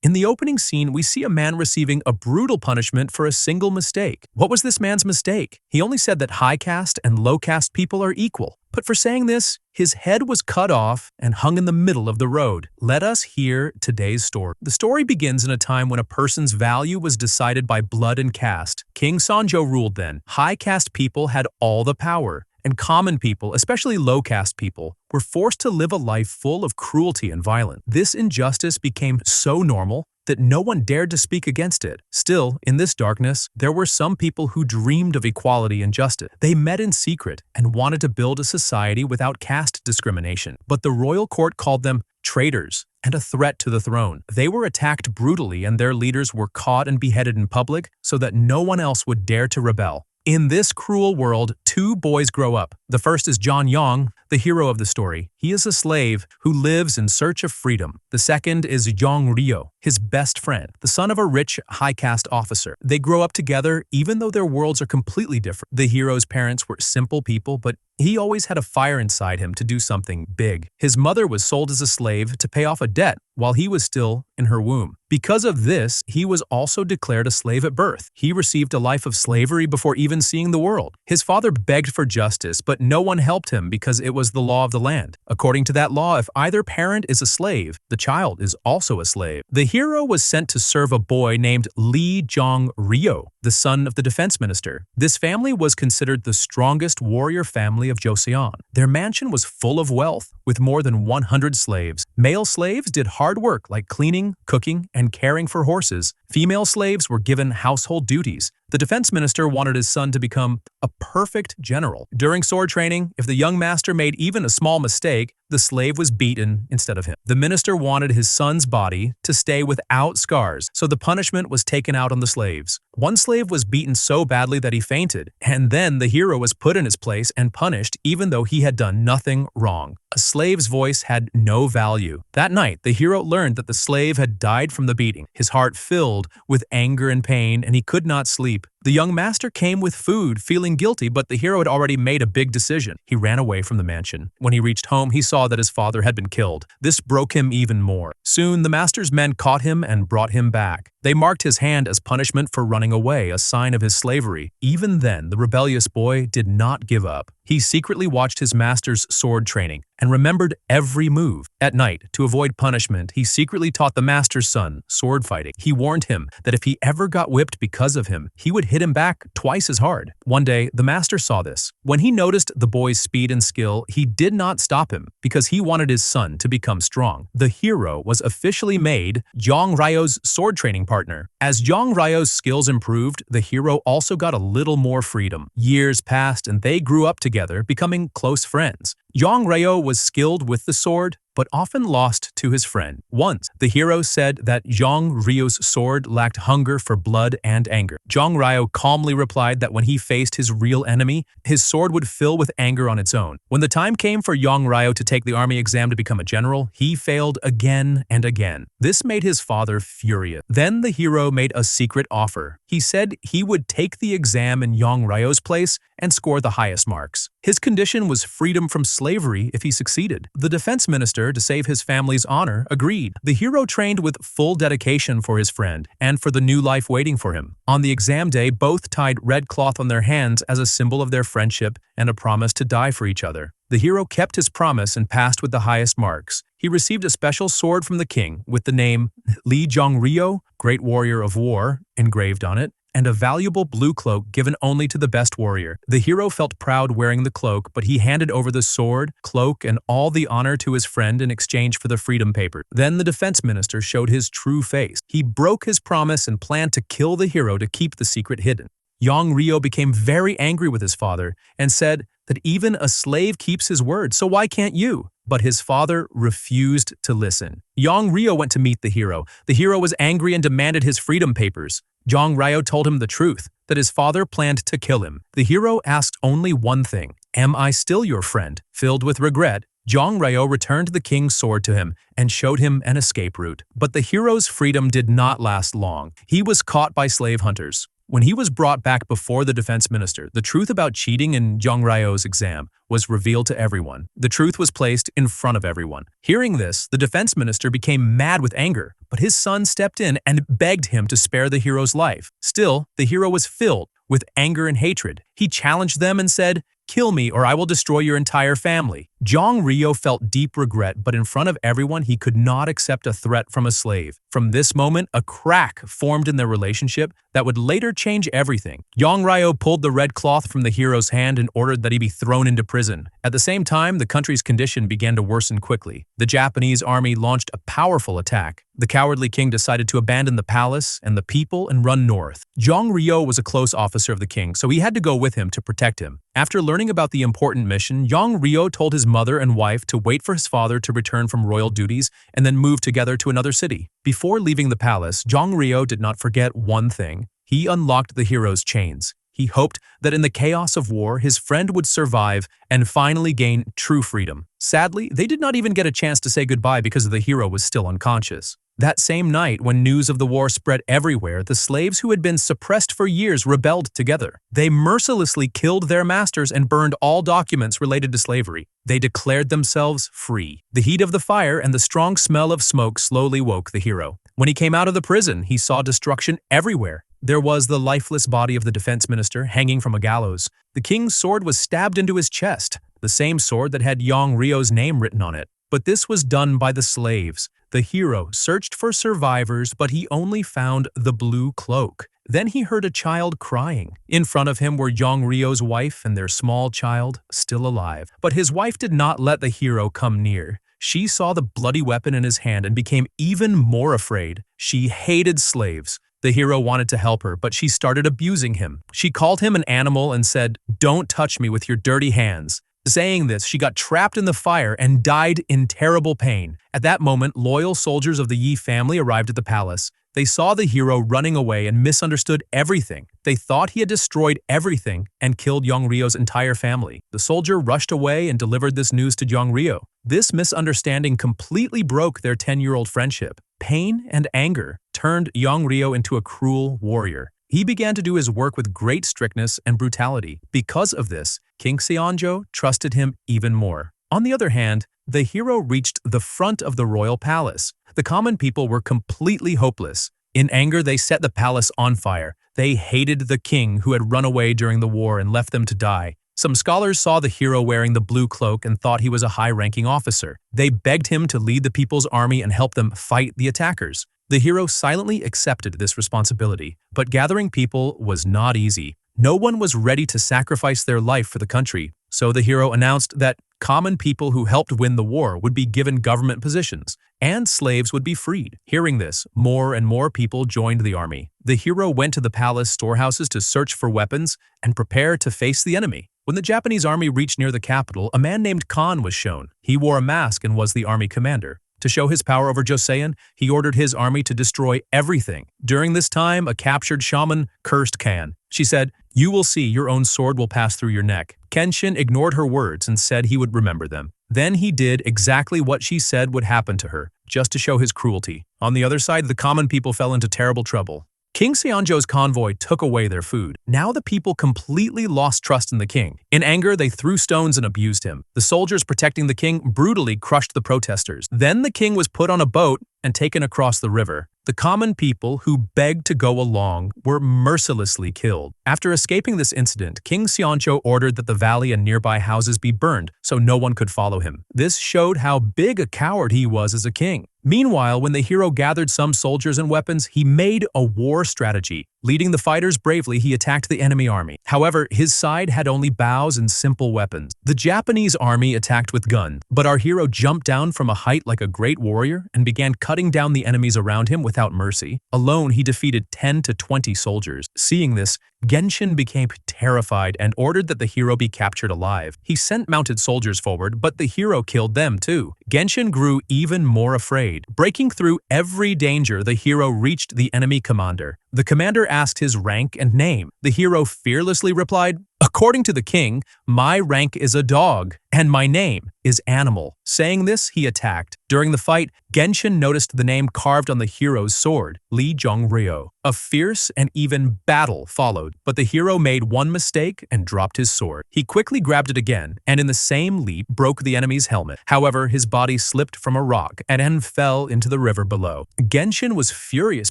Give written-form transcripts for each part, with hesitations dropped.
In the opening scene, we see a man receiving a brutal punishment for a single mistake. What was this man's mistake? He only said that high caste and low caste people are equal. But for saying this, his head was cut off and hung in the middle of the road. Let us hear today's story. The story begins in a time when a person's value was decided by blood and caste. King Sanjo ruled then. High caste people had all the power, and common people, especially low caste people, were forced to live a life full of cruelty and violence. This injustice became so normal that no one dared to speak against it. Still, in this darkness, there were some people who dreamed of equality and justice. They met in secret and wanted to build a society without caste discrimination. But the royal court called them traitors and a threat to the throne. They were attacked brutally and their leaders were caught and beheaded in public so that no one else would dare to rebel. In this cruel world, two boys grow up. The first is John Yong, the hero of the story. He is a slave who lives in search of freedom. The second is Yong Ryo, his best friend, the son of a rich, high-caste officer. They grow up together even though their worlds are completely different. The hero's parents were simple people, but he always had a fire inside him to do something big. His mother was sold as a slave to pay off a debt while he was still in her womb. Because of this, he was also declared a slave at birth. He received a life of slavery before even seeing the world. His father begged for justice, but no one helped him because it was the law of the land. According to that law, if either parent is a slave, the child is also a slave. The hero was sent to serve a boy named Lee Jong-ryo, the son of the defense minister. This family was considered the strongest warrior family of Joseon. Their mansion was full of wealth, with more than 100 slaves. Male slaves did hard work like cleaning, cooking, and caring for horses. Female slaves were given household duties. The defense minister wanted his son to become a perfect general. During sword training, if the young master made even a small mistake, the slave was beaten instead of him. The minister wanted his son's body to stay without scars, so the punishment was taken out on the slaves. One slave was beaten so badly that he fainted, and then the hero was put in his place and punished even though he had done nothing wrong. A slave's voice had no value. That night, the hero learned that the slave had died from the beating. His heart filled with anger and pain, and he could not sleep. The young master came with food, feeling guilty, but the hero had already made a big decision. He ran away from the mansion. When he reached home, he saw that his father had been killed. This broke him even more. Soon, the master's men caught him and brought him back. They marked his hand as punishment for running away, a sign of his slavery. Even then, the rebellious boy did not give up. He secretly watched his master's sword training and remembered every move. At night, to avoid punishment, he secretly taught the master's son sword fighting. He warned him that if he ever got whipped because of him, he would hit him back twice as hard. One day, the master saw this. When he noticed the boy's speed and skill, he did not stop him because he wanted his son to become strong. The hero was officially made Yong Ryo's sword training partner. As Yong Ryo's skills improved, the hero also got a little more freedom. Years passed and they grew up together, becoming close friends. Yong Ryo was skilled with the sword, but often lost to his friend. Once, the hero said that Yong Ryo's sword lacked hunger for blood and anger. Yong Ryo calmly replied that when he faced his real enemy, his sword would fill with anger on its own. When the time came for Yong Ryo to take the army exam to become a general, he failed again and again. This made his father furious. Then the hero made a secret offer. He said he would take the exam in Yong Ryo's place and score the highest marks. His condition was freedom from slavery if he succeeded. The defense minister, to save his family's honor, agreed. The hero trained with full dedication for his friend and for the new life waiting for him. On the exam day, both tied red cloth on their hands as a symbol of their friendship and a promise to die for each other. The hero kept his promise and passed with the highest marks. He received a special sword from the king with the name Lee Jong-ryo, Great Warrior of War, engraved on it, and a valuable blue cloak given only to the best warrior. The hero felt proud wearing the cloak, but he handed over the sword, cloak, and all the honor to his friend in exchange for the freedom paper. Then the defense minister showed his true face. He broke his promise and planned to kill the hero to keep the secret hidden. Yong Ryo became very angry with his father and said that even a slave keeps his word, so why can't you? But his father refused to listen. Yong Ryo went to meet the hero. The hero was angry and demanded his freedom papers. Yong Ryo told him the truth, that his father planned to kill him. The hero asked only one thing: "Am I still your friend?" Filled with regret, Yong Ryo returned the king's sword to him and showed him an escape route. But the hero's freedom did not last long. He was caught by slave hunters. When he was brought back before the defense minister, the truth about cheating in Jong Ryo's exam was revealed to everyone. The truth was placed in front of everyone. Hearing this, the defense minister became mad with anger, but his son stepped in and begged him to spare the hero's life. Still, the hero was filled with anger and hatred. He challenged them and said, "Kill me or I will destroy your entire family." Jong Ryo felt deep regret, but in front of everyone he could not accept a threat from a slave. From this moment, a crack formed in their relationship that would later change everything. Jong Ryo pulled the red cloth from the hero's hand and ordered that he be thrown into prison. At the same time, the country's condition began to worsen quickly. The Japanese army launched a powerful attack. The cowardly king decided to abandon the palace and the people and run north. Jong Ryo was a close officer of the king, so he had to go with him to protect him. After learning about the important mission, Jong Ryo told his mother and wife to wait for his father to return from royal duties and then move together to another city. Before leaving the palace, Jong Ryo did not forget one thing. He unlocked the hero's chains. He hoped that in the chaos of war, his friend would survive and finally gain true freedom. Sadly, they did not even get a chance to say goodbye because the hero was still unconscious. That same night, when news of the war spread everywhere, the slaves who had been suppressed for years rebelled together. They mercilessly killed their masters and burned all documents related to slavery. They declared themselves free. The heat of the fire and the strong smell of smoke slowly woke the hero. When he came out of the prison, he saw destruction everywhere. There was the lifeless body of the defense minister hanging from a gallows. The king's sword was stabbed into his chest, the same sword that had Jong Ryo's name written on it. But this was done by the slaves. The hero searched for survivors, but he only found the blue cloak. Then he heard a child crying. In front of him were Jong Ryo's wife and their small child, still alive. But his wife did not let the hero come near. She saw the bloody weapon in his hand and became even more afraid. She hated slaves. The hero wanted to help her, but she started abusing him. She called him an animal and said, "Don't touch me with your dirty hands." Saying this, she got trapped in the fire and died in terrible pain. At that moment, loyal soldiers of the Yi family arrived at the palace. They saw the hero running away and misunderstood everything. They thought he had destroyed everything and killed Jong Ryo's entire family. The soldier rushed away and delivered this news to Jong Ryo. This misunderstanding completely broke their 10-year-old friendship. Pain and anger turned Jong Ryo into a cruel warrior. He began to do his work with great strictness and brutality. Because of this, King Seonjo trusted him even more. On the other hand, the hero reached the front of the royal palace. The common people were completely hopeless. In anger, they set the palace on fire. They hated the king who had run away during the war and left them to die. Some scholars saw the hero wearing the blue cloak and thought he was a high-ranking officer. They begged him to lead the people's army and help them fight the attackers. The hero silently accepted this responsibility, but gathering people was not easy. No one was ready to sacrifice their life for the country, so the hero announced that common people who helped win the war would be given government positions, and slaves would be freed. Hearing this, more and more people joined the army. The hero went to the palace storehouses to search for weapons and prepare to face the enemy. When the Japanese army reached near the capital, a man named Khan was shown. He wore a mask and was the army commander. To show his power over Joseon, he ordered his army to destroy everything. During this time, a captured shaman cursed Khan. She said, "You will see your own sword will pass through your neck." Kenshin ignored her words and said he would remember them. Then he did exactly what she said would happen to her, just to show his cruelty. On the other side, the common people fell into terrible trouble. King Seonjo's convoy took away their food. Now the people completely lost trust in the king. In anger, they threw stones and abused him. The soldiers protecting the king brutally crushed the protesters. Then the king was put on a boat and taken across the river. The common people who begged to go along were mercilessly killed. After escaping this incident, King Seonjo ordered that the valley and nearby houses be burned so no one could follow him. This showed how big a coward he was as a king. Meanwhile, when the hero gathered some soldiers and weapons, he made a war strategy. Leading the fighters bravely, he attacked the enemy army. However, his side had only bows and simple weapons. The Japanese army attacked with guns, but our hero jumped down from a height like a great warrior and began cutting down the enemies around him without mercy. Alone, he defeated 10 to 20 soldiers. Seeing this, Genshin became terrified and ordered that the hero be captured alive. He sent mounted soldiers forward, but the hero killed them too. Genshin grew even more afraid. Breaking through every danger, the hero reached the enemy commander. The commander asked his rank and name. The hero fearlessly replied, According to the king, my rank is a dog, and my name is Animal. Saying this, he attacked. During the fight, Genshin noticed the name carved on the hero's sword, Li Zhongryo. A fierce and even battle followed, but the hero made one mistake and dropped his sword. He quickly grabbed it again, and in the same leap broke the enemy's helmet. However, his body slipped from a rock and fell into the river below. Genshin was furious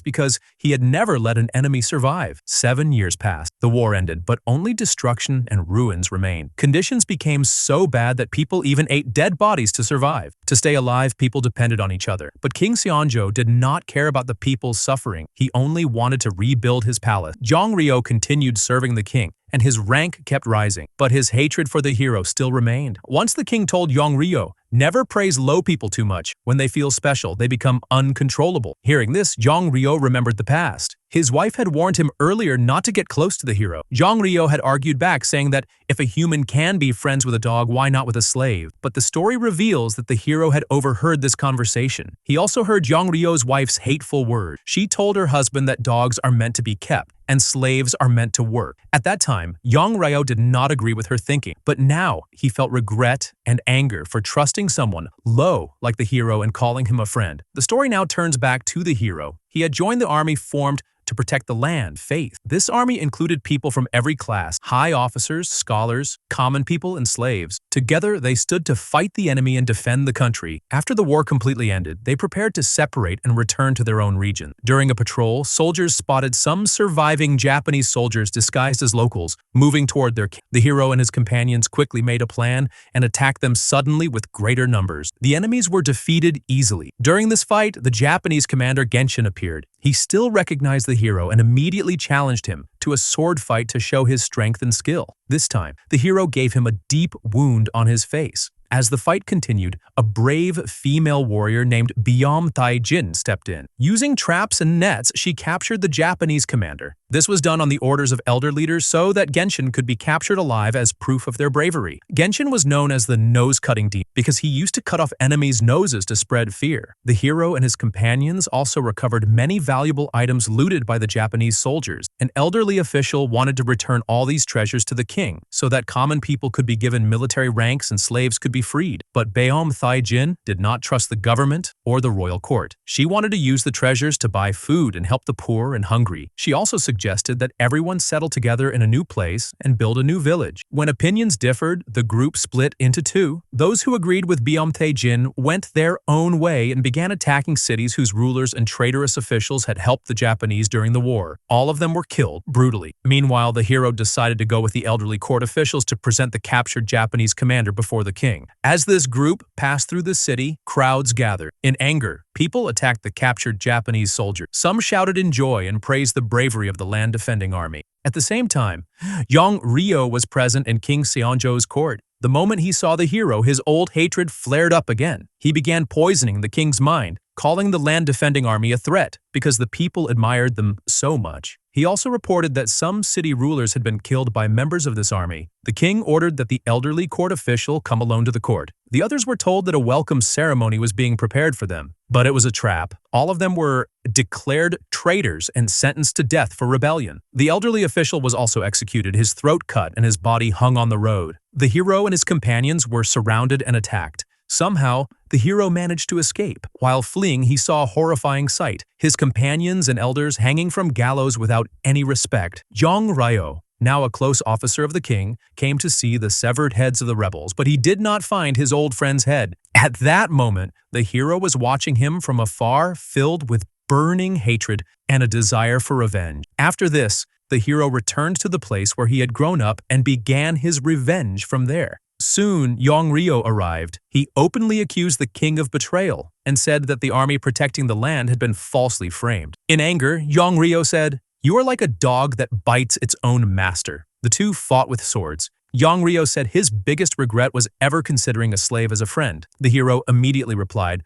because he had never let an enemy survive. 7 years passed. The war ended, but only destruction and ruins remained. Conditions became so bad that people even ate dead bodies to survive. To stay alive, people depended on each other. But King Seonjo did not care about the people's suffering. He only wanted to rebuild his palace. Zhongryo continued serving the king, and his rank kept rising, but his hatred for the hero still remained. Once the king told Zhongryo, "Never praise low people too much. When they feel special, they become uncontrollable." Hearing this, Zhongryo remembered the past. His wife had warned him earlier not to get close to the hero. Zhongryo had argued back, saying that if a human can be friends with a dog, why not with a slave? But the story reveals that the hero had overheard this conversation. He also heard Zhongryo's wife's hateful word. She told her husband that dogs are meant to be kept, and slaves are meant to work. At that time, Zhongryo did not agree with her thinking, but now he felt regret and anger for trusting someone low like the hero and calling him a friend. The story now turns back to the hero. He had joined the army formed to protect the land, faith. This army included people from every class, high officers, scholars, common people, and slaves. Together, they stood to fight the enemy and defend the country. After the war completely ended, they prepared to separate and return to their own region. During a patrol, soldiers spotted some surviving Japanese soldiers disguised as locals, moving toward their king. The hero and his companions quickly made a plan and attacked them suddenly with greater numbers. The enemies were defeated easily. During this fight, the Japanese commander Genshin appeared. He still recognized the hero and immediately challenged him to a sword fight to show his strength and skill. This time, the hero gave him a deep wound on his face. As the fight continued, a brave female warrior named Byom Tae-jin stepped in. Using traps and nets, she captured the Japanese commander. This was done on the orders of elder leaders so that Genshin could be captured alive as proof of their bravery. Genshin was known as the nose-cutting demon because he used to cut off enemies' noses to spread fear. The hero and his companions also recovered many valuable items looted by the Japanese soldiers. An elderly official wanted to return all these treasures to the king so that common people could be given military ranks and slaves could be freed. But Byom Tae-jin did not trust the government or the royal court. She wanted to use the treasures to buy food and help the poor and hungry. She also suggested that everyone settle together in a new place and build a new village. When opinions differed, the group split into two. Those who agreed with Byom Tae-jin went their own way and began attacking cities whose rulers and traitorous officials had helped the Japanese during the war. All of them were killed brutally. Meanwhile, the hero decided to go with the elderly court officials to present the captured Japanese commander before the king. As this group passed through the city, crowds gathered. In anger, people attacked the captured Japanese soldiers. Some shouted in joy and praised the bravery of the land-defending army. At the same time, Zhongryo was present in King Seonjo's court. The moment he saw the hero, his old hatred flared up again. He began poisoning the king's mind, calling the land-defending army a threat because the people admired them so much. He also reported that some city rulers had been killed by members of this army. The king ordered that the elderly court official come alone to the court. The others were told that a welcome ceremony was being prepared for them, but it was a trap. All of them were declared traitors and sentenced to death for rebellion. The elderly official was also executed, his throat cut, and his body hung on the road. The hero and his companions were surrounded and attacked. Somehow, the hero managed to escape. While fleeing, he saw a horrifying sight, his companions and elders hanging from gallows without any respect. Zhongryo, now a close officer of the king, came to see the severed heads of the rebels, but he did not find his old friend's head. At that moment, the hero was watching him from afar, filled with burning hatred and a desire for revenge. After this, the hero returned to the place where he had grown up and began his revenge from there. Soon, Zhongryo arrived. He openly accused the king of betrayal and said that the army protecting the land had been falsely framed. In anger, Zhongryo said, "You are like a dog that bites its own master." The two fought with swords. Zhongryo said his biggest regret was ever considering a slave as a friend. The hero immediately replied,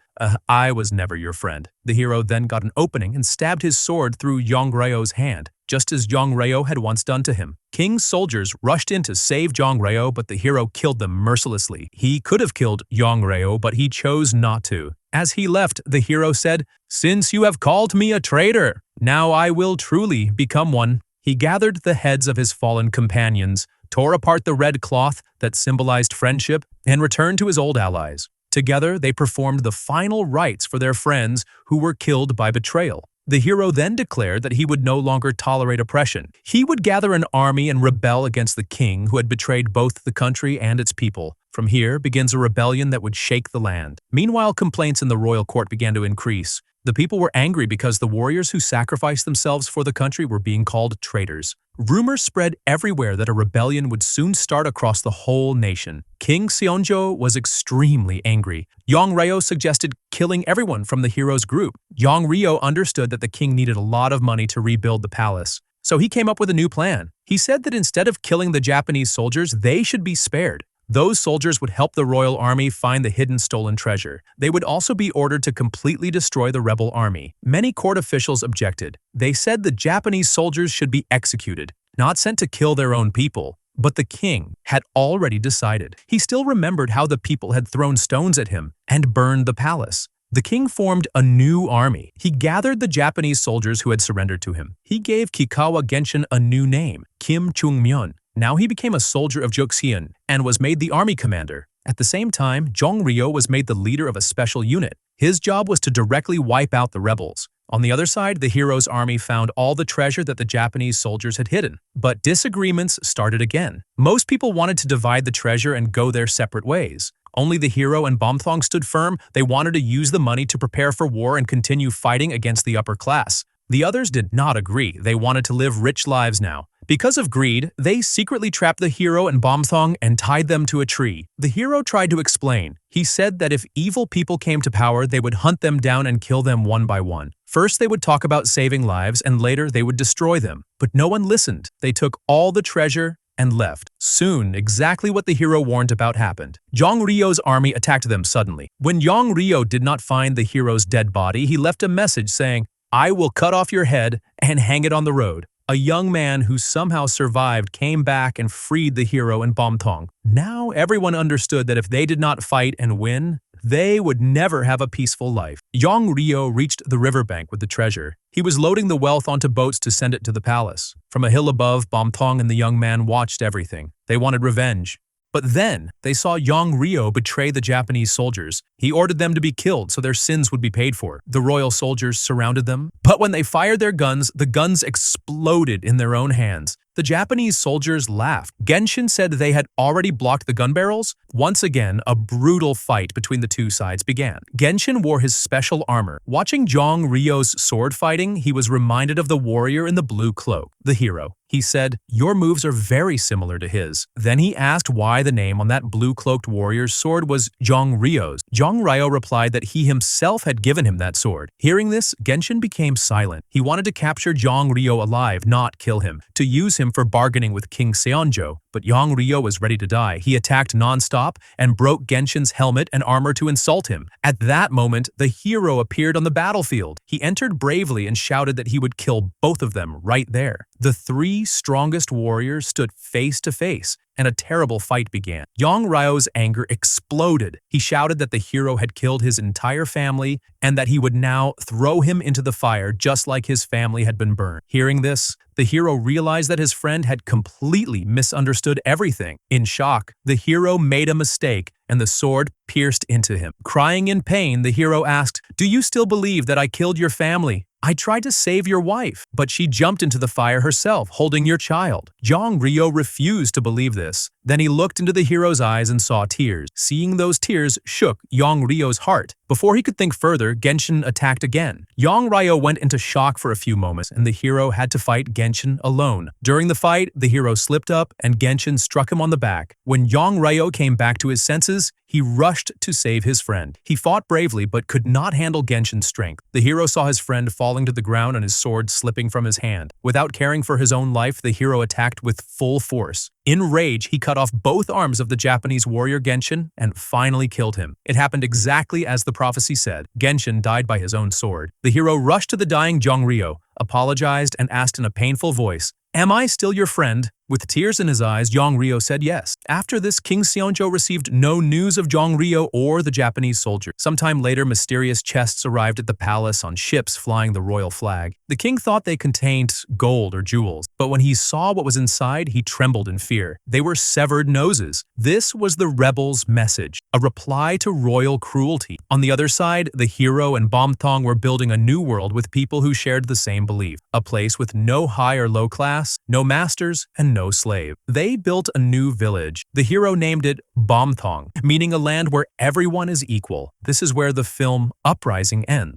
"I was never your friend." The hero then got an opening and stabbed his sword through Zhongryo's hand, just as Zhongryo had once done to him. King's soldiers rushed in to save Zhongryo, but the hero killed them mercilessly. He could have killed Zhongryo, but he chose not to. As he left, the hero said, "Since you have called me a traitor, now I will truly become one." He gathered the heads of his fallen companions, tore apart the red cloth that symbolized friendship, and returned to his old allies. Together, they performed the final rites for their friends who were killed by betrayal. The hero then declared that he would no longer tolerate oppression. He would gather an army and rebel against the king who had betrayed both the country and its people. From here begins a rebellion that would shake the land. Meanwhile, complaints in the royal court began to increase. The people were angry because the warriors who sacrificed themselves for the country were being called traitors. Rumors spread everywhere that a rebellion would soon start across the whole nation. King Seonjo was extremely angry. Yong Ryo suggested killing everyone from the hero's group. Yong Ryo understood that the king needed a lot of money to rebuild the palace. So he came up with a new plan. He said that instead of killing the Japanese soldiers, they should be spared. Those soldiers would help the royal army find the hidden stolen treasure. They would also be ordered to completely destroy the rebel army. Many court officials objected. They said the Japanese soldiers should be executed, not sent to kill their own people. But the king had already decided. He still remembered how the people had thrown stones at him and burned the palace. The king formed a new army. He gathered the Japanese soldiers who had surrendered to him. He gave Kikawa Genshin a new name, Kim Chung-myeon. Now he became a soldier of Joseon and was made the army commander. At the same time, Jong Ryo was made the leader of a special unit. His job was to directly wipe out the rebels. On the other side, the hero's army found all the treasure that the Japanese soldiers had hidden. But disagreements started again. Most people wanted to divide the treasure and go their separate ways. Only the hero and Bomthong stood firm. They wanted to use the money to prepare for war and continue fighting against the upper class. The others did not agree. They wanted to live rich lives now. Because of greed, they secretly trapped the hero and Bomthong and tied them to a tree. The hero tried to explain. He said that if evil people came to power, they would hunt them down and kill them one by one. First, they would talk about saving lives, and later they would destroy them. But no one listened. They took all the treasure and left. Soon, exactly what the hero warned about happened. Jong Ryo's army attacked them suddenly. When Jong Ryo did not find the hero's dead body, he left a message saying, "I will cut off your head and hang it on the road." A young man who somehow survived came back and freed the hero and Bomthong. Now everyone understood that if they did not fight and win, they would never have a peaceful life. Jong Ryo reached the riverbank with the treasure. He was loading the wealth onto boats to send it to the palace. From a hill above, Bomthong and the young man watched everything. They wanted revenge. But then, they saw Jong Ryo betray the Japanese soldiers. He ordered them to be killed so their sins would be paid for. The royal soldiers surrounded them. But when they fired their guns, the guns exploded in their own hands. The Japanese soldiers laughed. Genshin said they had already blocked the gun barrels. Once again, a brutal fight between the two sides began. Genshin wore his special armor. Watching Jong Ryo's sword fighting, he was reminded of the warrior in the blue cloak, the hero. He said, "Your moves are very similar to his." Then he asked why the name on that blue-cloaked warrior's sword was Jong Ryo's. Jong Ryo replied that he himself had given him that sword. Hearing this, Genshin became silent. He wanted to capture Jong Ryo alive, not kill him, to use him for bargaining with King Seonjo. But Jong Ryo was ready to die. He attacked non-stop and broke Genshin's helmet and armor to insult him. At that moment, the hero appeared on the battlefield. He entered bravely and shouted that he would kill both of them right there. The three strongest warriors stood face to face, and a terrible fight began. Jong Ryo's anger exploded. He shouted that the hero had killed his entire family and that he would now throw him into the fire just like his family had been burned. Hearing this, the hero realized that his friend had completely misunderstood everything. In shock, the hero made a mistake and the sword pierced into him. Crying in pain, the hero asked, "Do you still believe that I killed your family? I tried to save your wife, but she jumped into the fire herself, holding your child." Jong Ryo refused to believe this. Then he looked into the hero's eyes and saw tears. Seeing those tears shook Jong Ryo's heart. Before he could think further, Genshin attacked again. Jong Ryo went into shock for a few moments, and the hero had to fight Genshin alone. During the fight, the hero slipped up, and Genshin struck him on the back. When Jong Ryo came back to his senses, he rushed to save his friend. He fought bravely, but could not handle Genshin's strength. The hero saw his friend falling to the ground and his sword slipping from his hand. Without caring for his own life, the hero attacked with full force. In rage, he cut off both arms of the Japanese warrior Genshin and finally killed him. It happened exactly as the prophecy said. Genshin died by his own sword. The hero rushed to the dying Jong Ryo, apologized, and asked in a painful voice, "Am I still your friend?" With tears in his eyes, Jong Ryo said yes. After this, King Seonjo received no news of Jongrio or the Japanese soldiers. Sometime later, mysterious chests arrived at the palace on ships flying the royal flag. The king thought they contained gold or jewels, but when he saw what was inside, he trembled in fear. They were severed noses. This was the rebels' message, a reply to royal cruelty. On the other side, the hero and Bomthong were building a new world with people who shared the same belief, a place with no high or low class, no masters, and no slave. They built a new village. The hero named it Bomthong, meaning a land where everyone is equal. This is where the film Uprising ends.